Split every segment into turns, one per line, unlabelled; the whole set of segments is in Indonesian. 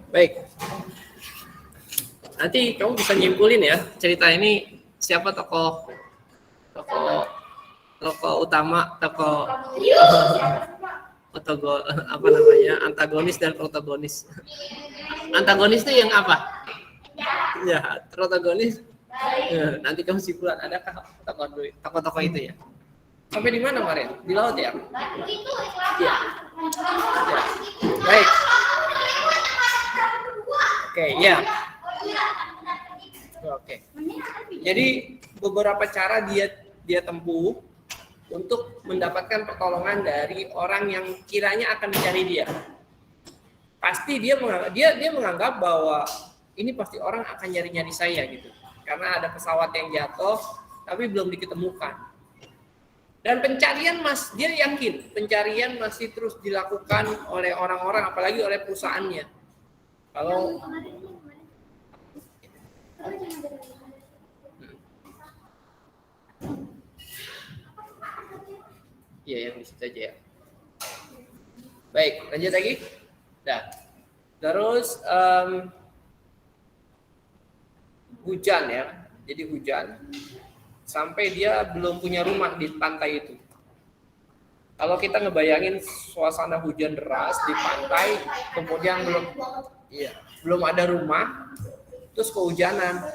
Baik. Nanti kamu bisa nyimpulin ya cerita ini siapa tokoh utama, tokoh apa namanya, antagonis dan protagonis. Antagonis itu yang apa? Ya, protagonis. Ya, nanti kamu simpulan adakah tokoh-tokoh itu ya? Sampai di mana kemarin? Di laut ya? Ya. Ya. Baik. Oke, ya. Oke. Jadi beberapa cara dia tempuh untuk mendapatkan pertolongan dari orang yang kiranya akan mencari dia. Pasti dia menganggap bahwa ini pasti orang akan nyari-nyari saya gitu. Karena ada pesawat yang jatuh tapi belum diketemukan. Dan pencarian dia yakin pencarian masih terus dilakukan oleh orang-orang, apalagi oleh perusahaannya. Kalau iya yang di situ aja ya. Baik, lanjut lagi. Nah, terus hujan ya. Jadi hujan sampai dia belum punya rumah di pantai itu. Kalau kita ngebayangin suasana hujan deras di pantai, kemudian belum ada rumah, terus kehujanan,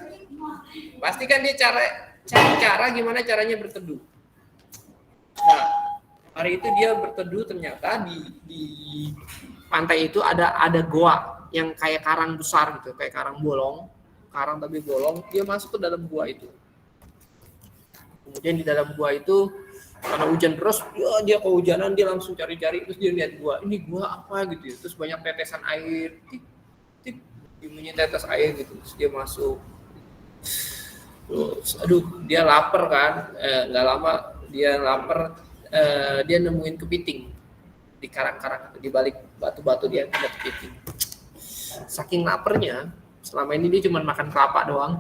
pasti kan dia cari cara gimana caranya berteduh. Nah, hari itu dia berteduh, ternyata di pantai itu ada goa yang kayak karang besar gitu, kayak karang tapi bolong. Dia masuk ke dalam gua itu. Kemudian di dalam gua itu karena hujan terus, dia kehujanan, dia langsung cari-cari, terus dia lihat gua, ini gua apa gitu ya. Terus banyak tetesan air, tik, bunyi tetes air gitu. Terus dia masuk. Terus, dia lapar kan, nggak lama dia lapar, dia nemuin kepiting di karang-karang, di balik batu-batu dia ada kepiting. Saking laparnya, selama ini dia cuma makan kelapa doang.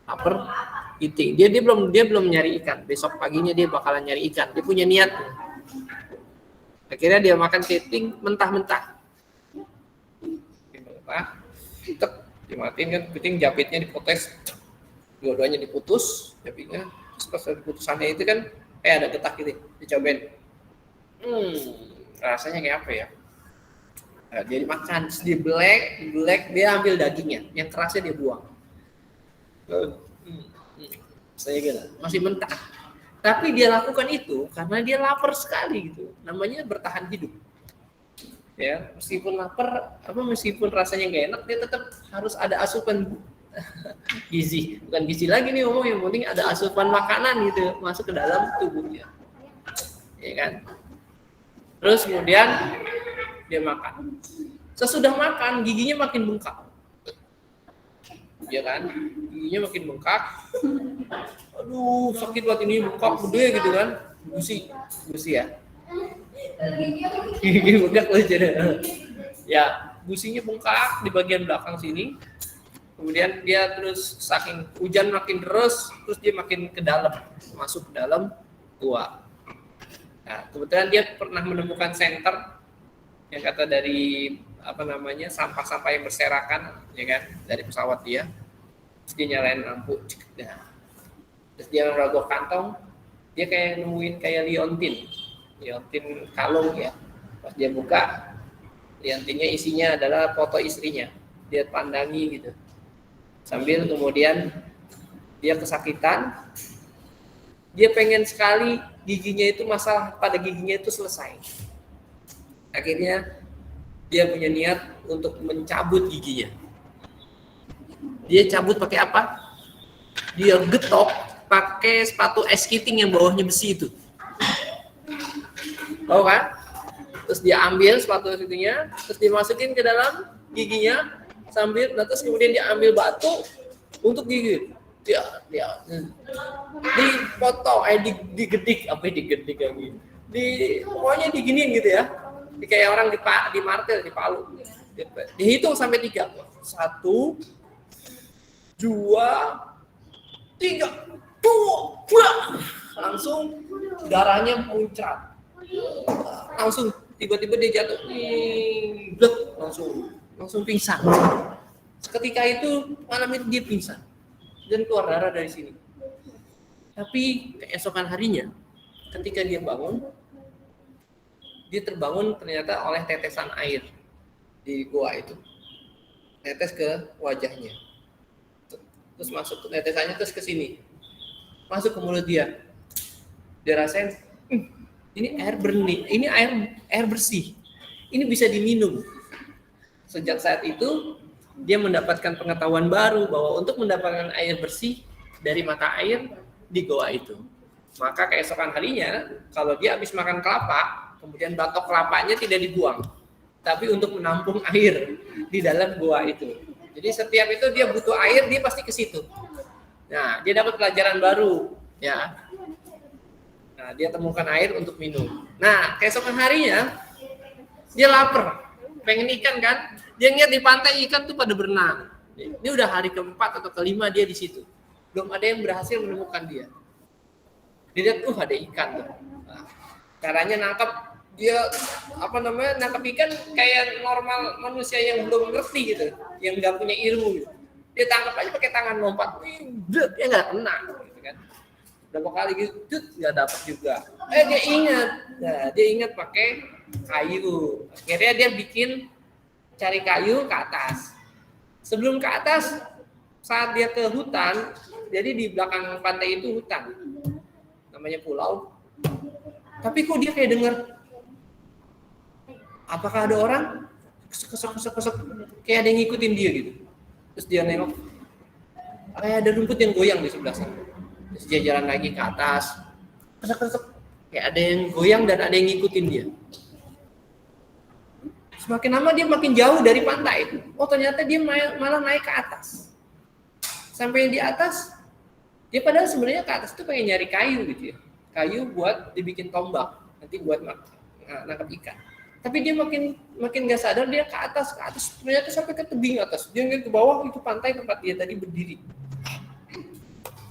Lapar, kepiting. Dia belum nyari ikan. Besok paginya dia bakalan nyari ikan. Dia punya niat. Akhirnya dia makan kepiting mentah-mentah. Dimatiin kan kepiting, japitnya dipotes. Dua-duanya diputus, japitnya. Terus pas putusannya itu kan ada getak gitu, dicobain. Rasanya kayak apa ya? Nah, dia dimakan, terus di black, dia ambil dagingnya, yang kerasnya dia buang. Saya kira masih mentah. Tapi dia lakukan itu karena dia lapar sekali gitu. Namanya bertahan hidup. Ya, meskipun lapar, meskipun rasanya nggak enak, dia tetap harus ada asupan gizi. Bukan gizi lagi nih yang penting ada asupan makanan gitu masuk ke dalam tubuhnya. Ya kan? Terus kemudian dia makan. Sesudah makan, giginya makin bengkak. Ya kan, giginya makin bengkak. Aduh, sakit banget ini, bengkak gede gitu kan. Gusi ya. Gigi bengkak aja. Ya, gusinya bengkak di bagian belakang sini. Kemudian dia terus saking hujan makin terus dia makin ke dalam, masuk ke dalam gua. Nah, kebetulan dia pernah menemukan senter yang kata dari sampah-sampah yang berserakan, ya kan, dari pesawat dia. Terus dia nyalain lampu, terus dia merogoh kantong, dia kayak nemuin kayak liontin kalung ya. Pas dia buka, liontinnya isinya adalah foto istrinya, dia pandangi gitu. Sambil kemudian dia kesakitan, dia pengen sekali masalah pada giginya itu selesai. Akhirnya dia punya niat untuk mencabut giginya. Dia cabut pakai apa? Dia getok pakai sepatu ice skating yang bawahnya besi itu. Tahu kan? Terus dia ambil sepatu skatingnya, terus dimasukin ke dalam giginya sambil, terus kemudian dia ambil batu untuk gigit. Dia dipotong, digedik lagi. Pokoknya diginiin gitu ya. Kayak orang di martel, di palu. Dihitung sampai 3. 1, 2, 3. Langsung darahnya muncrat. Langsung tiba-tiba dia jatuh. Langsung langsung pingsan. Ketika itu malam itu dia pingsan dan keluar darah dari sini. Tapi keesokan harinya, ketika dia bangun, dia terbangun ternyata oleh tetesan air di gua itu, tetes ke wajahnya, terus masuk ke tetesannya terus ke sini, masuk ke mulut dia. Dia rasain, ini air bersih, ini air bersih, ini bisa diminum. Sejak saat itu dia mendapatkan pengetahuan baru bahwa untuk mendapatkan air bersih dari mata air di goa itu. Maka keesokan harinya kalau dia habis makan kelapa, kemudian batok kelapanya tidak dibuang, tapi untuk menampung air di dalam goa itu. Jadi setiap itu dia butuh air, dia pasti ke situ. Nah, dia dapat pelajaran baru, ya. Nah, dia temukan air untuk minum. Nah, keesokan harinya dia lapar, pengen ikan kan? Dia lihat di pantai ikan tuh pada berenang. Ini udah hari keempat atau kelima dia di situ. Belum ada yang berhasil menemukan dia. Dia lihat, ada ikan tuh. Nah, caranya nangkap, dia nangkap ikan kayak normal manusia yang belum ngerti gitu, yang nggak punya ilmu gitu. Dia tangkap aja pakai tangan, lompat, dia nggak kena, gitu kan. Berapa kali gitu, nggak dapat juga. Dia ingat pakai kayu. Akhirnya dia cari kayu ke atas. Sebelum ke atas, saat dia ke hutan, jadi di belakang pantai itu hutan, namanya pulau. Tapi kok dia kayak dengar, apakah ada orang? Kesek, kayak ada yang ngikutin dia gitu. Terus dia nengok, kayak ada rumput yang goyang di sebelah sana. Terus dia jalan lagi ke atas, kesek, kayak ada yang goyang dan ada yang ngikutin dia. Semakin lama dia makin jauh dari pantai. Ternyata dia malah naik ke atas. Sampai di atas, dia padahal sebenarnya ke atas itu pengen nyari kayu gitu ya. Kayu buat dibikin tombak, nanti buat nangkap ikan. Tapi dia makin nggak sadar, dia ke atas, ternyata sampai ke tebing atas. Dia ngeliat ke bawah, itu pantai tempat dia tadi berdiri.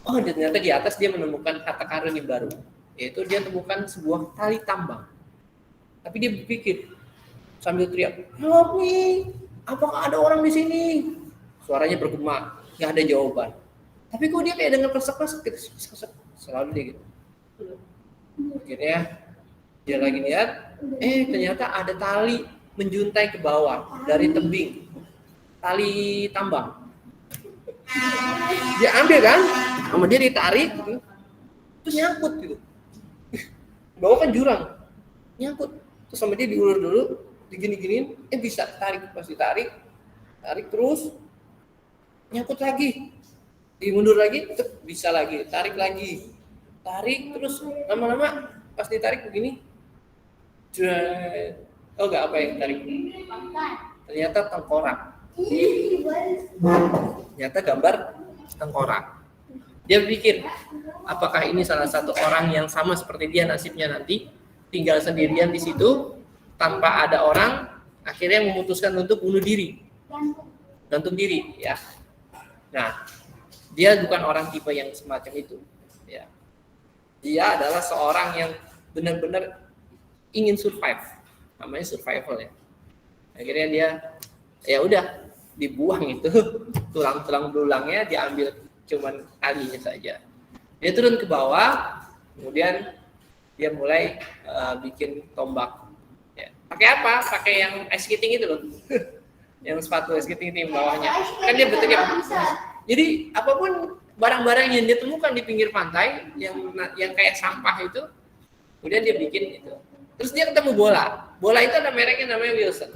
Ternyata di atas dia menemukan harta karun yang baru, yaitu dia temukan sebuah tali tambang. Tapi dia berpikir sambil teriak, "Help me, apakah ada orang di sini?" Suaranya bergema, nggak ada jawaban. Tapi kok dia kayak dengar kesek-kesek gitu, selalu dia gitu. Akhirnya dia lagi lihat, ternyata ada tali menjuntai ke bawah dari tebing, tali tambang. Dia ambil kan, sama dia ditarik, gitu. Terus nyangkut gitu. Bawah kan jurang, nyangkut. Terus sama dia diulur dulu, digini-giniin, bisa tarik, pas ditarik, tarik terus, nyangkut lagi, dimundur lagi, bisa lagi, tarik lagi, tarik terus, lama-lama pas ditarik begini, nggak apa yang tarik, ternyata tengkorak, ternyata gambar tengkorak. Dia berpikir, apakah ini salah satu orang yang sama seperti dia nasibnya nanti, tinggal sendirian di situ tanpa ada orang, akhirnya memutuskan untuk bunuh diri, gantung diri, ya. Nah, dia bukan orang tipe yang semacam itu, ya. Dia adalah seorang yang benar-benar ingin survive, namanya survival ya. Akhirnya dia, ya udah, dibuang itu tulang-tulang belulangnya, diambil cuman talinya saja. Dia turun ke bawah, kemudian dia mulai bikin tombak. Ya. Pakai apa? Pakai yang ice skating itu loh. Yang sepatu ice skating itu yang bawahnya. Kan dia bentuknya. Jadi apapun barang-barang yang dia temukan di pinggir pantai yang kayak sampah itu, kemudian dia bikin itu. Terus dia ketemu bola. Bola itu ada mereknya namanya Wilson.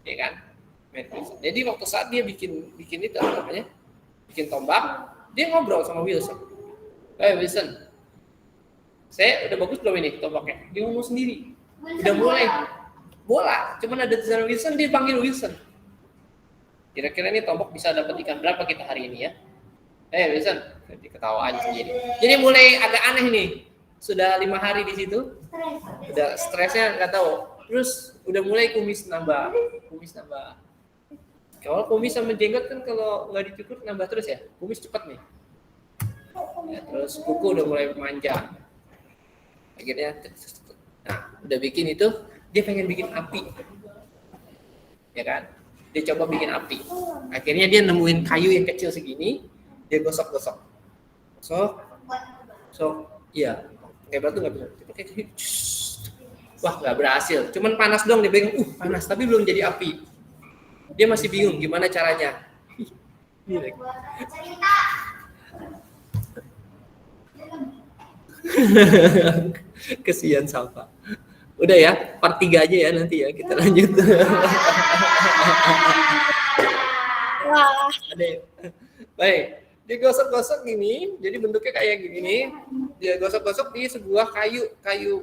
Ya kan? Wilson. Jadi waktu saat dia bikin itu namanya, bikin tombak, dia ngobrol sama Wilson. Wilson, saya udah bagus belum ini tombaknya? Dia ngomong sendiri. Udah mulai bola, cuman ada tulisan Wilson, dia panggil Wilson. Kira-kira ini tombak bisa dapat ikan berapa kita hari ini ya? Wilson, jadi ketawa aja sendiri. Jadi mulai agak aneh nih. Sudah 5 hari di situ, udah stresnya nggak tahu. Terus udah mulai kumis nambah. Kalau kumis sama jenggot kan kalau nggak dicukur nambah terus ya, kumis cepat nih. Ya, terus kuku udah mulai memanjang. Akhirnya, nah udah bikin itu, dia pengen bikin api. ya kan? Dia coba bikin api. Akhirnya dia nemuin kayu yang kecil segini, dia gosok-gosok. Iya, pakai batu nggak bisa. Pakai kayu. Wah, nggak berhasil. Cuman panas dong, dia pegang, panas, tapi belum jadi api. Dia masih bingung gimana caranya. Kesian Salva. Udah ya, part 3 aja ya nanti ya, kita lanjut.
Wah.
Baik, digosok-gosok gini, jadi bentuknya kayak gini. Dia gosok-gosok di sebuah kayu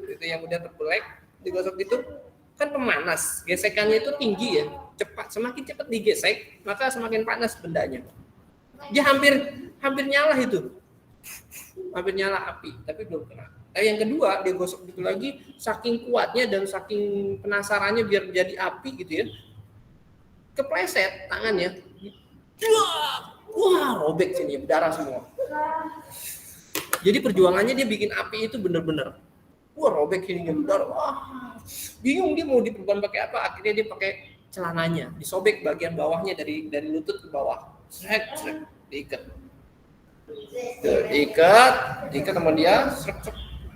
itu yang udah terbelek, digosok itu kan pemanas, gesekannya itu tinggi ya, cepat. Semakin cepat digesek, maka semakin panas bendanya. Dia hampir nyala itu, hampir nyala api, tapi belum kena. Yang kedua, dia gosok gitu lagi, saking kuatnya dan saking penasarannya biar jadi api gitu ya, kepleset tangannya, wah robek sini, berdarah semua. Jadi perjuangannya dia bikin api itu bener-bener, wah robek sini, berdarah, wah bingung dia mau diperban pakai apa. Akhirnya dia pakai celananya, disobek bagian bawahnya dari lutut ke bawah, srek, diikat sama dia,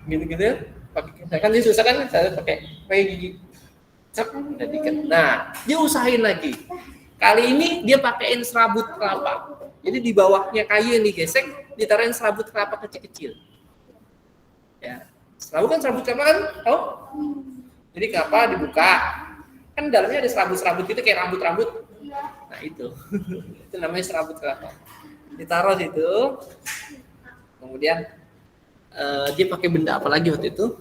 gitu ya. Pakai kan dia susah kan, saya pakai gigi, udah diikat. Nah, dia usahain lagi. Kali ini dia pakaiin serabut kelapa. Jadi di bawahnya kayu yang digesek, ditaruhin serabut kelapa kecil-kecil. Ya, serabut kelapa kan, tahu? Jadi kelapa dibuka, kan dalamnya ada serabut-serabut gitu kayak rambut-rambut. Nah itu, itu namanya serabut kelapa. Ditaruh situ, kemudian dia pakai benda apa lagi waktu itu?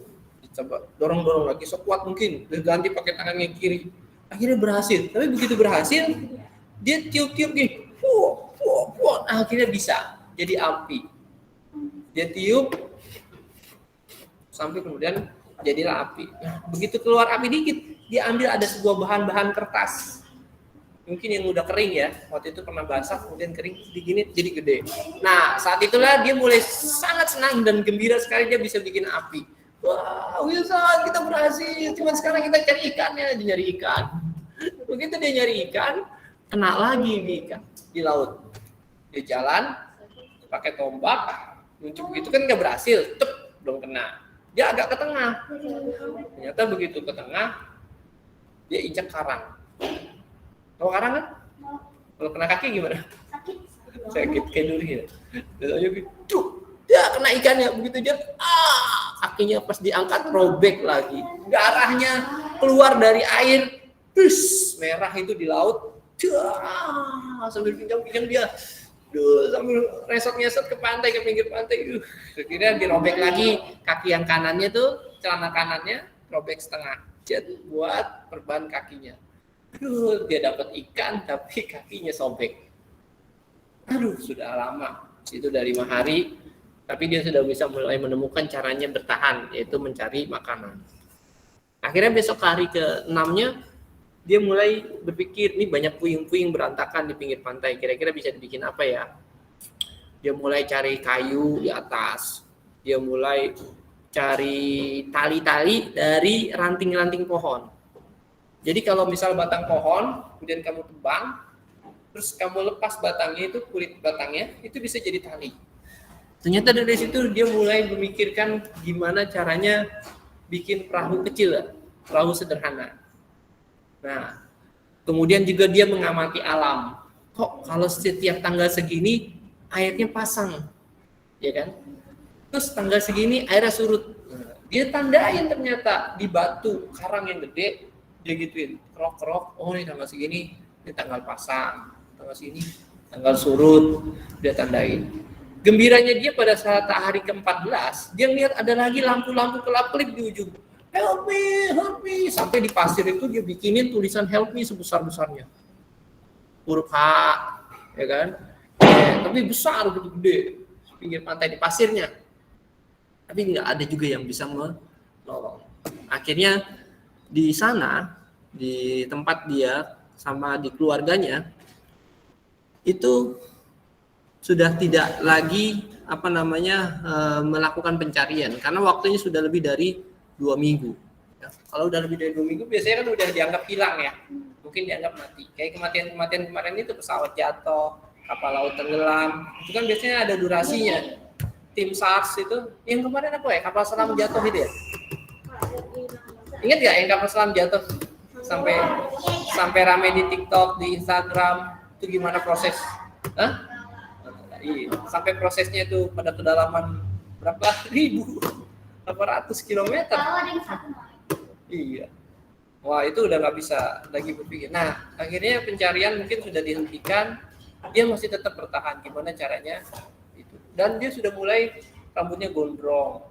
Coba dorong lagi sekuat mungkin, dia ganti pakai tangannya kiri. Akhirnya berhasil, tapi begitu berhasil, dia tiup-tiup gini, akhirnya bisa jadi api. Dia tiup sampai kemudian jadilah api. Nah, begitu keluar api dikit, dia ambil ada sebuah bahan-bahan kertas. Mungkin yang udah kering ya, waktu itu pernah basah, kemudian kering, digini jadi gede. Nah, saat itulah dia mulai sangat senang dan gembira sekali dia bisa bikin api. Wah, Wilson, kita berhasil. Cuman sekarang kita cari ikannya, dia nyari ikan. Begitu dia nyari ikan, kena lagi di ikan di laut. Dia jalan, pakai tombak, muncul begitu kan nggak berhasil, belum kena. Dia agak ke tengah. Ternyata begitu ke tengah, dia injak karang. Tahu karang kan? Kalau kena kaki gimana? Sakit kayak duri ya. Dia kena ikannya begitu dia, kakinya pas diangkat robek lagi. Darahnya keluar dari air, merah itu di laut. Sambil pinjam-pinjam dia. Sambil resot-nyesot ke pantai, ke pinggir pantai. Akhirnya dirobek lagi kaki yang kanannya tuh, celana kanannya robek setengah. Buat perban kakinya. Dia dapat ikan tapi kakinya sobek. Sudah lama. Itu udah 5 hari, tapi dia sudah bisa mulai menemukan caranya bertahan, yaitu mencari makanan. Akhirnya besok hari ke-6-nya dia mulai berpikir, ini banyak puing-puing berantakan di pinggir pantai, kira-kira bisa dibikin apa ya? Dia mulai cari kayu di atas, dia mulai cari tali-tali dari ranting-ranting pohon. Jadi kalau misal batang pohon, kemudian kamu tebang, terus kamu lepas batangnya itu, kulit batangnya, itu bisa jadi tali. Ternyata dari situ dia mulai memikirkan gimana caranya bikin perahu kecil, perahu sederhana. Nah, kemudian juga dia mengamati alam. Kok kalau setiap tanggal segini airnya pasang, ya kan? Terus tanggal segini airnya surut. Nah, dia tandain ternyata di batu karang yang gede, dia gituin, kerok, oh ini tanggal segini, ini tanggal pasang, tanggal segini, tanggal surut, dia tandain. Gembiranya dia pada saat hari ke-14, dia lihat ada lagi lampu-lampu kelap-kelip di ujung. Help me, sampai di pasir itu dia bikinin tulisan help me sebesar-besarnya. Huruf H, ya kan? Tapi besar, gede, pinggir pantai di pasirnya. Tapi nggak ada juga yang bisa menolong. Akhirnya di sana, di tempat dia sama di keluarganya, itu sudah tidak lagi melakukan pencarian karena waktunya sudah lebih dari 2 minggu. Ya, kalau udah lebih dari 2 minggu biasanya kan udah dianggap hilang ya, mungkin dianggap mati. Kayak kematian kemarin itu pesawat jatuh, kapal laut tenggelam, itu kan biasanya ada durasinya. Tim SARS itu, yang kemarin apa ya, kapal selam jatuh itu ya? Ingat nggak yang kapal selam jatuh? Sampai rame di TikTok, di Instagram, itu gimana proses? Hah? Iya, sampai prosesnya itu pada kedalaman berapa ribu? 800 kilometer. Iya. Wah, itu udah nggak bisa lagi berpikir. Nah, akhirnya pencarian mungkin sudah dihentikan. Dia masih tetap bertahan. Gimana caranya? Itu. Dan dia sudah mulai rambutnya gondrong,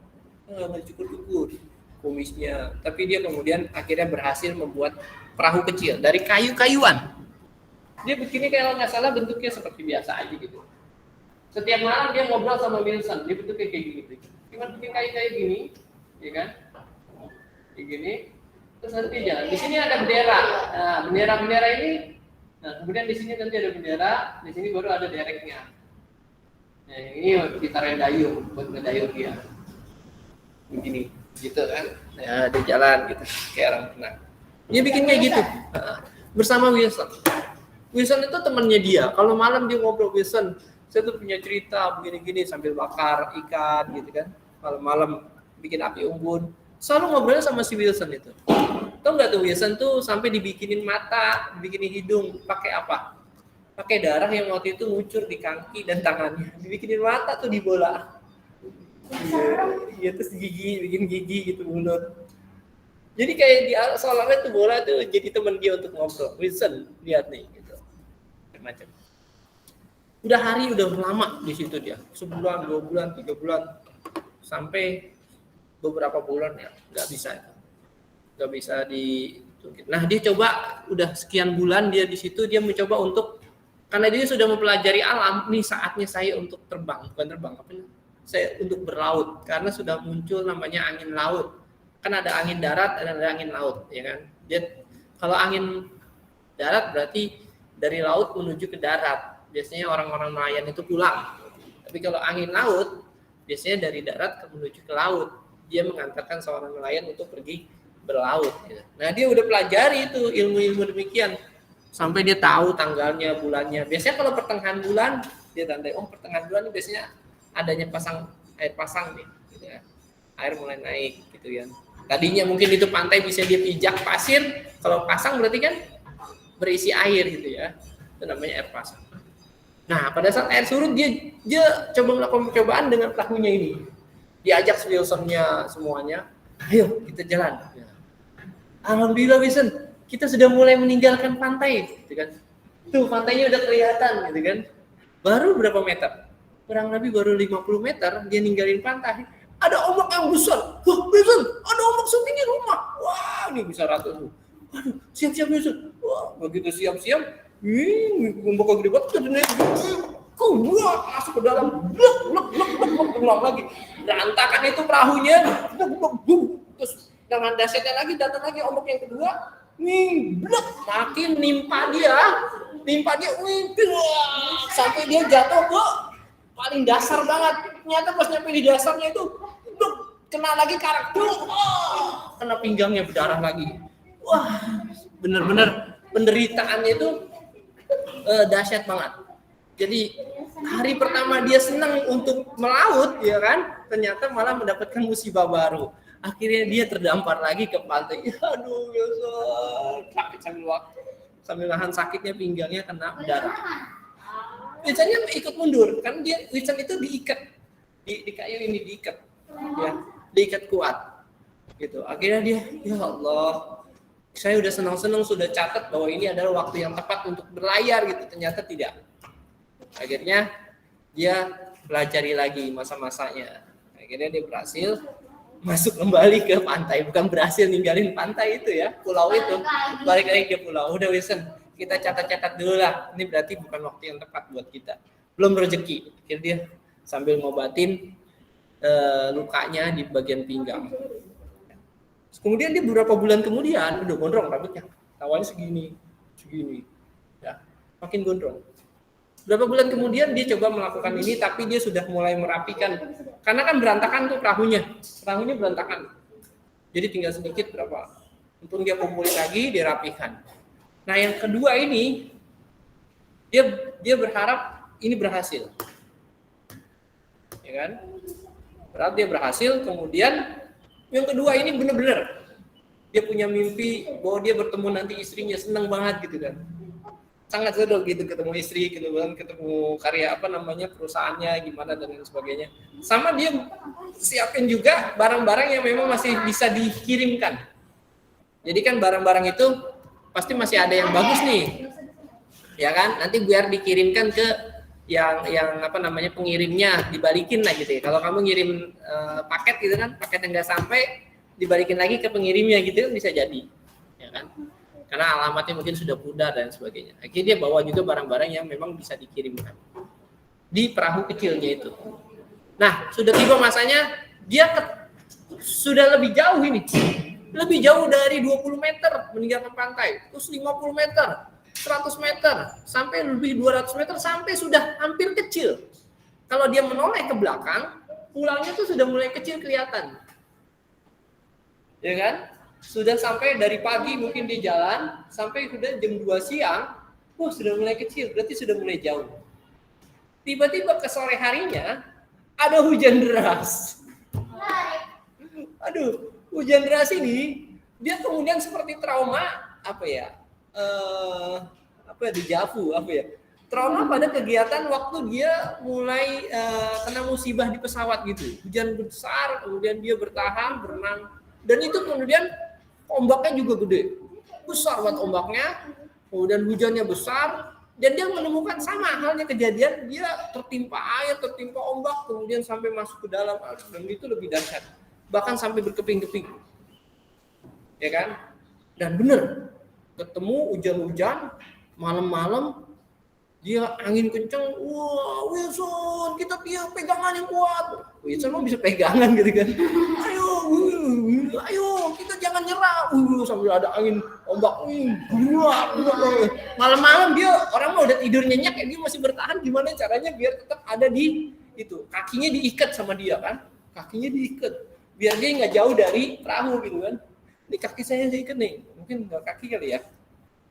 nggak cukur-cukur kumisnya. Tapi dia kemudian akhirnya berhasil membuat perahu kecil dari kayu-kayuan. Dia begini kalau nggak salah bentuknya seperti biasa aja gitu. Setiap malam dia ngobrol sama Wilson. Dia bentuknya kayak gini. Cuma bikin kayu-kayu gini, ya kan? Kayak gini. Terus nanti jalan. Di sini ada bendera. Nah, bendera-bendera ini, nah kemudian di sini nanti ada bendera, di sini baru ada dereknya. Nah, ini ditaruh dayung buat ngedayung dia. Begini, gitu kan? Ya, dia jalan gitu, kayak orang tenang. Dia bikin kayak gitu, bersama Wilson. Wilson itu temannya dia. Kalau malam dia ngobrol, Wilson, saya tuh punya cerita begini-gini sambil bakar ikan gitu kan. Malam-malam bikin api unggun. Selalu ngobrolnya sama si Wilson itu. Tahu nggak tuh Wilson tuh sampai dibikinin mata, dibikinin hidung, pakai apa? Pakai darah yang waktu itu ngucur di kaki dan tangannya. Dibikinin mata tuh di bola. Iya terus gigi, bikin gigi gitu mulut. Jadi kayak di seolah-olah tuh bola tuh jadi teman dia untuk ngobrol. Wilson, lihat nih gitu. Macam. Udah hari udah lama di situ dia. 1 bulan, 2 bulan, 3 bulan. Sampai beberapa bulan ya nggak bisa ditunggu. Nah dia coba udah sekian bulan dia di situ, dia mencoba untuk, karena dia sudah mempelajari alam, nih saatnya saya untuk terbang, bukan terbang apa nih, saya untuk berlaut, karena sudah muncul namanya angin laut. Kan ada angin darat, ada angin laut, ya kan? Dia kalau angin darat berarti dari laut menuju ke darat. Biasanya orang-orang nelayan itu pulang. Tapi kalau angin laut biasanya dari darat menuju ke laut. Dia mengantarkan seorang nelayan untuk pergi berlaut. Nah dia udah pelajari itu ilmu-ilmu demikian sampai dia tahu tanggalnya, bulannya. Biasanya kalau pertengahan bulan dia tandai, oh pertengahan bulan ini biasanya adanya air pasang nih, gitu ya. Air mulai naik, gitu ya. Tadinya mungkin itu pantai bisa dia pijak pasir, kalau pasang berarti kan berisi air gitu ya. Itu namanya air pasang. Nah pada saat air surut dia coba melakukan percobaan dengan perahunya ini. Diajak Wilson-nya semuanya, ayo kita jalan. Ya. Alhamdulillah Wilson, kita sudah mulai meninggalkan pantai, gitu kan? Tuh pantainya udah kelihatan, gitu kan? Baru berapa meter? Kurang lebih baru 50 meter dia ninggalin pantai. Ada ombak yang besar. Wah Wilson, ada ombak setinggi rumah. Wah ini bisa ratus. Waduh, siap-siap Wilson. Wah begitu siap-siap, ombaknya gede banget. Wah, masuk ke dalam, ulang lagi. Berantakan itu perahunya, terus dengan dasyatnya lagi datang lagi ombak yang kedua, makin nimpa dia, sampai dia jatuh ke paling dasar banget. Ternyata pas nyampe di dasarnya itu, kena lagi karak, kena pinggangnya berdarah lagi. Wah, bener-bener penderitaannya itu dahsyat banget. Jadi hari pertama dia senang untuk melaut, ya kan? Ternyata malah mendapatkan musibah baru. Akhirnya dia terdampar lagi ke pantai. Aduh, Wilson, sambil nahan sakitnya pinggangnya kena darah. Wilsonnya ikut mundur, kan Wilson itu diikat di kayu ini diikat, ya, diikat kuat, gitu. Akhirnya dia, ya Allah, saya udah senang-senang sudah catat bahwa ini adalah waktu yang tepat untuk berlayar, gitu. Ternyata tidak. Akhirnya dia pelajari lagi masa-masanya. Akhirnya dia berhasil masuk kembali ke pantai, bukan berhasil ninggalin pantai itu ya, pulau itu. Balik lagi ke pulau. Udah Wilson, kita catat-catat dulu lah. Ini berarti bukan waktu yang tepat buat kita. Belum rezeki. Akhirnya dia sambil ngobatin lukanya di bagian pinggang. Kemudian dia beberapa bulan kemudian udah gondrong rambutnya. Awalnya segini. Ya, makin gondrong. Berapa bulan kemudian dia coba melakukan ini, tapi dia sudah mulai merapikan. Karena kan berantakan tuh perahunya berantakan. Jadi tinggal sedikit berapa. Untung dia kumpulin lagi, dia rapihkan. Nah yang kedua ini, dia berharap ini berhasil. Ya kan? Berarti dia berhasil, kemudian yang kedua ini benar-benar dia punya mimpi bahwa dia bertemu nanti istrinya, senang banget gitu kan. Sangat seru gitu ketemu istri gitu kan, ketemu karya perusahaannya gimana dan lain sebagainya. Sama dia siapin juga barang-barang yang memang masih bisa dikirimkan. Jadi kan barang-barang itu pasti masih ada yang bagus nih. Ya kan? Nanti biar dikirimkan ke yang pengirimnya, dibalikin lah gitu ya. Kalau kamu ngirim paket gitu kan, paket yang nggak sampai dibalikin lagi ke pengirimnya gitu kan bisa jadi. Ya kan? Karena alamatnya mungkin sudah pudar dan sebagainya. Akhirnya dia bawa juga barang-barang yang memang bisa dikirimkan di perahu kecilnya itu. Nah, sudah tiba masanya dia sudah lebih jauh ini. Lebih jauh dari 20 meter meninggalkan pantai. Terus 50 meter, 100 meter, sampai lebih 200 meter sampai sudah hampir kecil. Kalau dia menoleh ke belakang, pulangnya tuh sudah mulai kecil kelihatan. Ya kan? Sudah sampai dari pagi mungkin di jalan sampai sudah jam 2 siang, sudah mulai kecil, berarti sudah mulai jauh. Tiba-tiba ke sore harinya ada hujan deras. Aduh, hujan deras ini dia kemudian seperti trauma dejavu trauma pada kegiatan waktu dia mulai kena musibah di pesawat gitu. Hujan besar, kemudian dia bertahan berenang, dan itu kemudian ombaknya juga gede, besar banget ombaknya, kemudian hujannya besar, dan dia menemukan sama halnya kejadian dia tertimpa air, tertimpa ombak, kemudian sampai masuk ke dalam, dan itu lebih dahsyat, bahkan sampai berkeping-keping, ya kan? Dan bener, ketemu hujan-hujan, malam-malam dia angin kenceng, wah Wilson kita pegangan yang kuat. Wilson mau bisa pegangan gitu kan, ayo kita jangan nyerah, sambil ada angin ombak, malam-malam dia orang mau udah tidur nyenyak, dia masih bertahan. Gimana caranya biar tetap ada di itu, kakinya diikat sama dia kan, kakinya diikat biar dia nggak jauh dari perahu gitu kan. Ini kaki saya diikat nih, mungkin nggak kaki kali ya,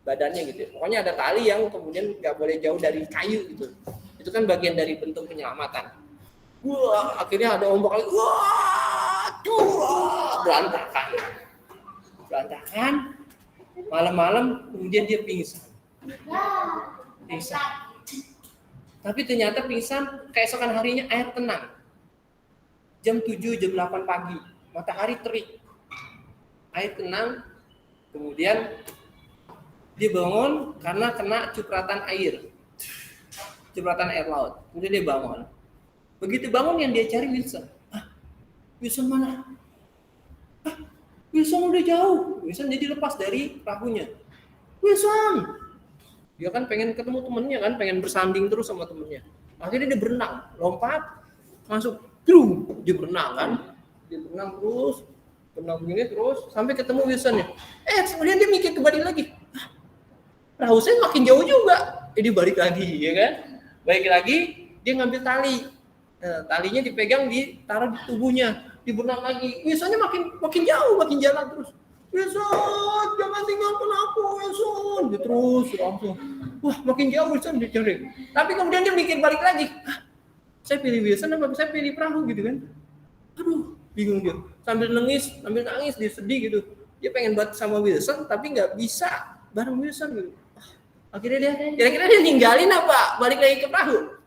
badannya gitu. Pokoknya ada tali yang kemudian nggak boleh jauh dari kayu gitu. Itu kan bagian dari bentuk penyelamatan. Wah, akhirnya ada ombak lagi. Wah, berantakan. Malam-malam kemudian dia pingsan. Tapi ternyata pingsan keesokan harinya air tenang. Jam 7, jam 8 pagi, matahari terik. Air tenang. Kemudian dia bangun karena kena cipratan air laut. Kemudian dia bangun. Begitu bangun yang dia cari Wilson. Wilson mana? Wilson udah jauh. Wilson jadi lepas dari perahunya. Wilson! Dia kan pengen ketemu temennya kan, pengen bersanding terus sama temennya. Akhirnya dia berenang, lompat, masuk, dia berenang kan. Dia berenang terus, sampai ketemu Wilson ya. Kemudian dia mikir kembali lagi. Perahu saya makin jauh juga. Dia balik lagi, ya kan? Balik lagi, dia ngambil tali. Talinya dipegang, ditaruh di tubuhnya, diberenang lagi. Wilsonnya makin jauh, makin jalan terus. Wilson, jangan tinggalkan aku, Wilson. Dia terus langsung. Wah, makin jauh Wilson dicari. Tapi kemudian dia mikir balik lagi. Saya pilih Wilson apa saya pilih perahu gitu kan? Aduh, bingung dia. Sambil nangis, dia sedih gitu. Dia pengen buat sama Wilson, tapi nggak bisa bareng Wilson gitu. Akhirnya kira-kira dia ninggalin apa? Balik lagi ke perahu.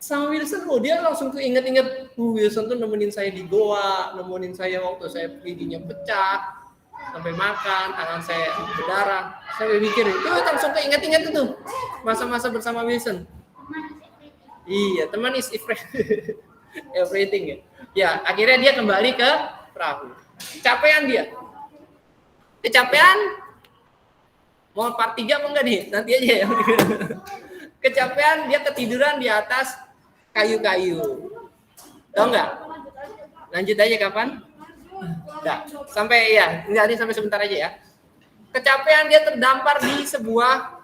Sama Wilson, dia langsung tuh inget-inget, Wilson tuh nemenin saya di goa, nemenin saya waktu saya giginya pecah, sampai makan, tangan saya berdarah. Saya mikir, itu langsung keinget-inget tuh masa-masa bersama Wilson. Iya, teman is everything ya. Ya, akhirnya dia kembali ke perahu. Kecapean, mau part 3 apa enggak nih? Nanti aja ya. Kecapean, dia ketiduran di atas kayu-kayu. Tahu enggak? Lanjut aja kapan? Enggak. Sampai sampai sebentar aja ya. Kecapean, dia terdampar di sebuah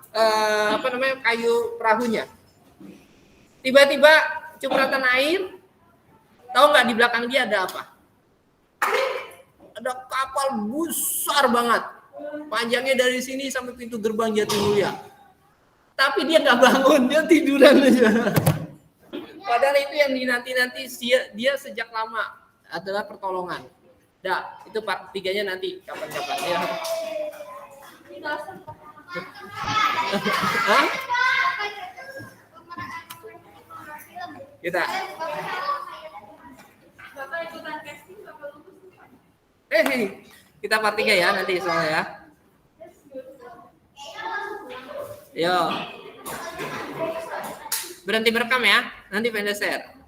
kayu perahunya. Tiba-tiba cipratan air. Tahu enggak di belakang dia ada apa? ada kapal besar banget. Panjangnya dari sini sampai pintu gerbang Jatimulya. Tapi dia nggak bangun, dia tiduran aja. Padahal itu yang dinanti-nanti dia sejak lama adalah pertolongan. Nah, itu part 3-nya nanti kapan-kapan ya. Hah? Kita. Kita part 3 ya nanti soalnya ya. Yo. Berhenti merekam ya. Nanti pengen share.